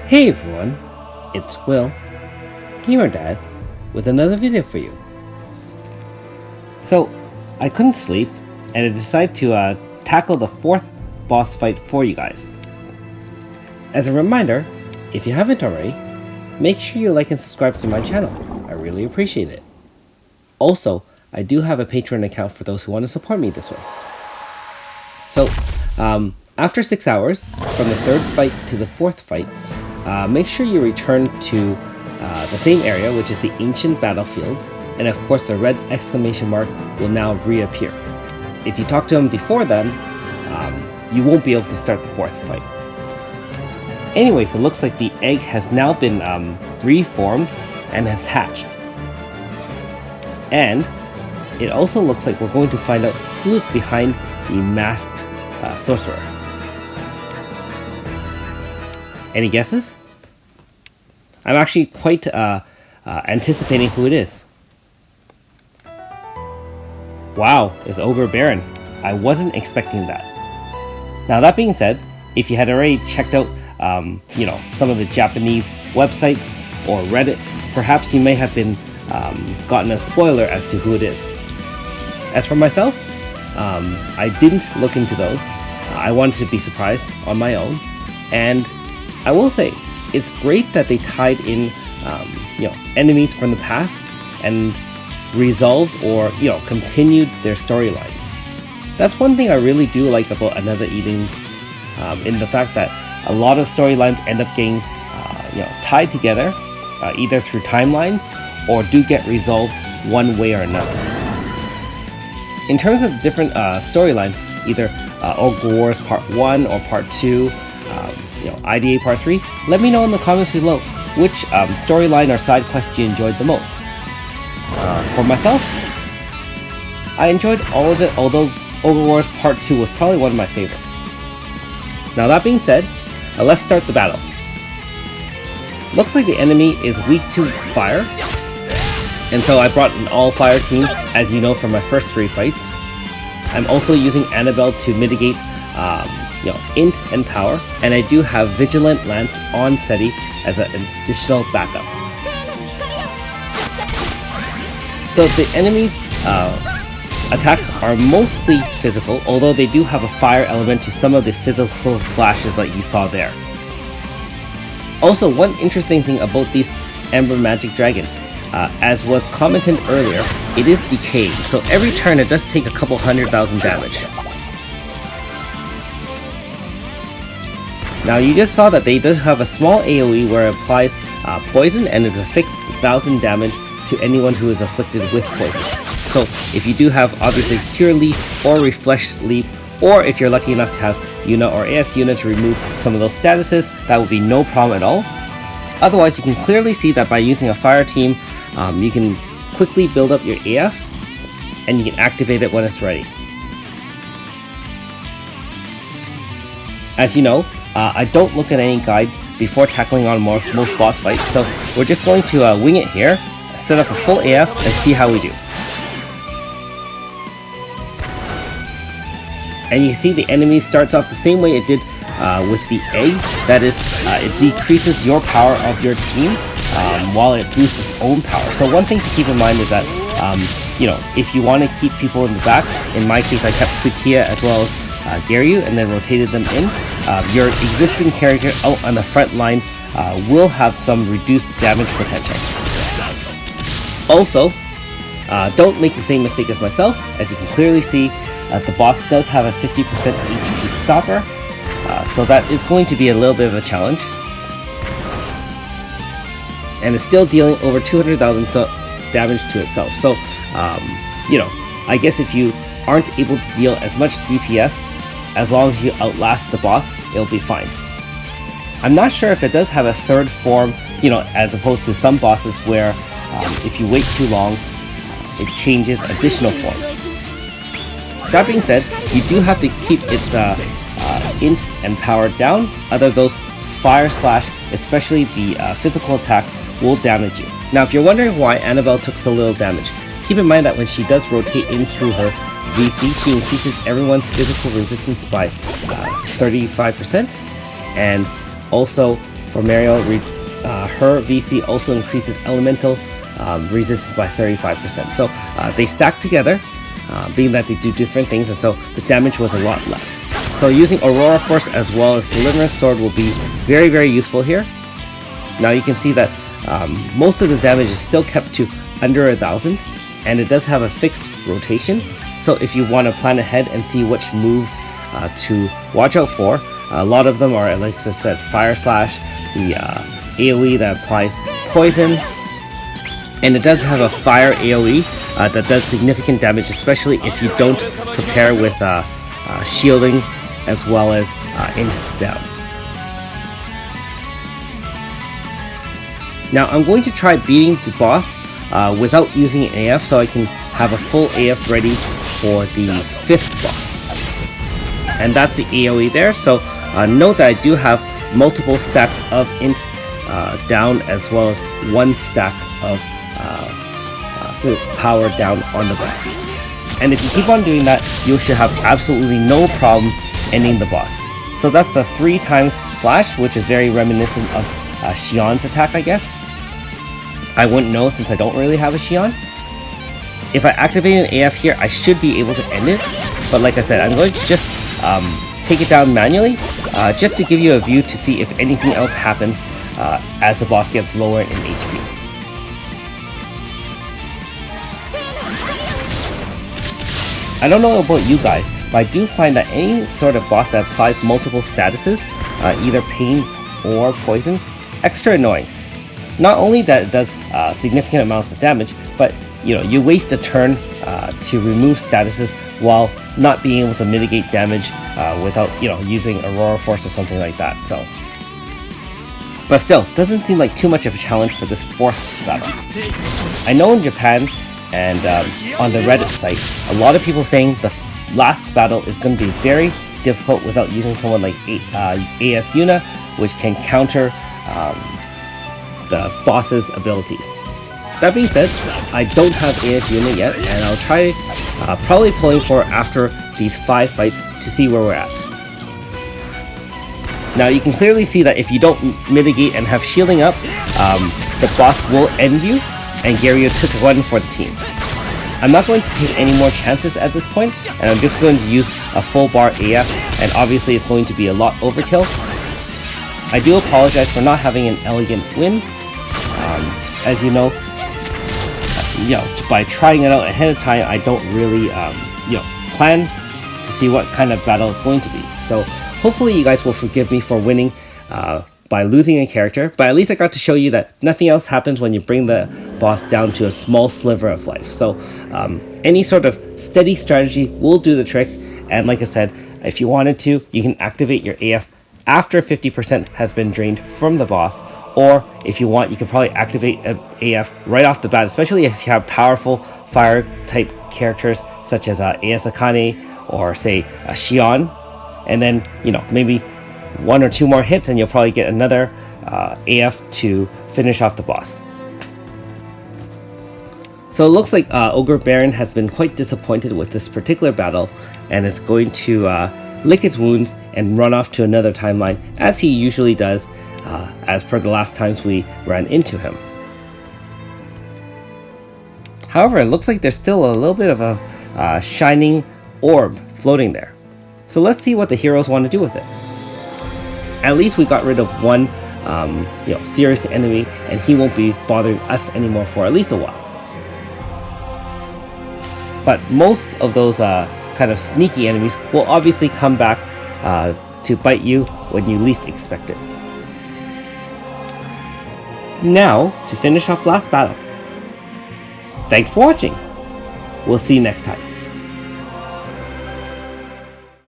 Hey everyone, it's Will, Gamer Dad, with another video for you. So, I couldn't sleep, and I decided to tackle the 4th boss fight for you guys. As a reminder, if you haven't already, make sure you like and subscribe to my channel. I really appreciate it. Also, I do have a Patreon account for those who want to support me this way. So, after 6 hours, from the 3rd fight to the 4th fight, make sure you return to the same area, which is the ancient battlefield, and of course the red exclamation mark will now reappear. If you talk to him before then, you won't be able to start the 4th fight. Anyways, it looks like the egg has now been reformed and has hatched. And it also looks like we're going to find out who is behind the masked sorcerer. Any guesses? I'm actually quite anticipating who it is. Wow, it's Ogre Baron. I wasn't expecting that. Now that being said, if you had already checked out some of the Japanese websites or Reddit, perhaps you may have been gotten a spoiler as to who it is. As for myself, I didn't look into those. I wanted to be surprised on my own, and I will say it's great that they tied in enemies from the past and resolved or continued their storylines. That's one thing I really do like about Another Eden, in the fact that a lot of storylines end up getting tied together, either through timelines or do get resolved one way or another. In terms of different storylines, either Ogre Wars Part 1 or Part 2, IDA Part 3, let me know in the comments below which storyline or side quest you enjoyed the most. For myself, I enjoyed all of it, although Ogre Wars Part 2 was probably one of my favorites. Now that being said, let's start the battle. Looks like the enemy is weak to fire, and so I brought an all-fire team, as you know from my first 3 fights. I'm also using Annabelle to mitigate int and power, and I do have Vigilant Lance on SETI as an additional backup. So the enemy's attacks are mostly physical, although they do have a fire element to some of the physical slashes that you saw there. Also, one interesting thing about this Ember Magic Dragon, as was commented earlier, it is decaying, so every turn it does take a couple 100,000 damage. Now you just saw that they do have a small AoE where it applies poison and is a fixed 1,000 damage to anyone who is afflicted with poison. So if you do have obviously Cure Leap or Refresh Leap, or if you're lucky enough to have Yuna or AS Yuna to remove some of those statuses, that would be no problem at all. Otherwise, you can clearly see that by using a fire team, you can quickly build up your AF and you can activate it when it's ready. As you know, I don't look at any guides before tackling on most boss fights, so we're just going to wing it here, set up a full AF, and see how we do. And you can see the enemy starts off the same way it did with the egg. That is, it decreases your power of your team while it boosts its own power. So one thing to keep in mind is that, if you want to keep people in the back, in my case I kept Sukiya as well as Gariyu and then rotated them in, your existing character out on the front line will have some reduced damage potential. Also, don't make the same mistake as myself. As you can clearly see, the boss does have a 50% HP stopper, so that is going to be a little bit of a challenge. And it's still dealing over 200,000 damage to itself. So, I guess if you aren't able to deal as much DPS, as long as you outlast the boss, it'll be fine. I'm not sure if it does have a third form, as opposed to some bosses where if you wait too long, it changes additional forms. That being said, you do have to keep its int and power down, other those fire slash, especially the physical attacks, will damage you. Now if you're wondering why Annabelle took so little damage, keep in mind that when she does rotate in through her VC, she increases everyone's physical resistance by 35%, and also for Mario, her VC also increases elemental resistance by 35%. So they stack together, being that they do different things, and so the damage was a lot less. So using Aurora Force as well as Deliverance Sword will be very, very useful here. Now you can see that most of the damage is still kept to under 1,000, and it does have a fixed rotation. So if you want to plan ahead and see which moves to watch out for, a lot of them are, like I said, Fire Slash, the AoE that applies poison, and it does have a fire AoE that does significant damage, especially if you don't prepare with shielding as well as int down. Now I'm going to try beating the boss without using an AF, so I can have a full AF ready for the 5th boss. And that's the AoE there, so note that I do have multiple stacks of int down as well as one stack of power down on the boss. And if you keep on doing that, you should have absolutely no problem ending the boss. So that's the 3 times slash, which is very reminiscent of Xion's attack, I guess. I wouldn't know since I don't really have a Xion. If I activate an AF here, I should be able to end it. But like I said, I'm going to just take it down manually, just to give you a view to see if anything else happens as the boss gets lower in HP. I don't know about you guys, but I do find that any sort of boss that applies multiple statuses, either pain or poison, extra annoying. Not only that it does significant amounts of damage, but you waste a turn to remove statuses while not being able to mitigate damage without using Aurora Force or something like that. So, but still, doesn't seem like too much of a challenge for this 4th battle. I know in Japan and on the Reddit site, a lot of people saying the last battle is going to be very difficult without using someone like AS Yuna, which can counter the boss's abilities. That being said, I don't have AS Yuna yet, and I'll try probably pulling for after these 5 fights to see where we're at. Now you can clearly see that if you don't mitigate and have shielding up, the boss will end you, and Gariyu took one for the team. I'm not going to take any more chances at this point, and I'm just going to use a full bar AF, and obviously it's going to be a lot overkill. I do apologize for not having an elegant win. As you know, by trying it out ahead of time, I don't really plan to see what kind of battle it's going to be. So hopefully you guys will forgive me for winning by losing a character, but at least I got to show you that nothing else happens when you bring the boss down to a small sliver of life. So any sort of steady strategy will do the trick, and like I said, if you wanted to, you can activate your AF after 50% has been drained from the boss, or if you want, you can probably activate an AF right off the bat, especially if you have powerful fire type characters such as AS Akane or say a Xion, and then maybe 1 or 2 more hits and you'll probably get another AF to finish off the boss. So it looks like Ogre Baron has been quite disappointed with this particular battle, and is going to lick its wounds and run off to another timeline, as he usually does, as per the last times we ran into him. However, it looks like there's still a little bit of a shining orb floating there. So let's see what the heroes want to do with it. At least we got rid of one serious enemy, and he won't be bothering us anymore for at least a while. But most of those kind of sneaky enemies will obviously come back to bite you when you least expect it. Now, to finish off last battle. Thanks for watching. We'll see you next time.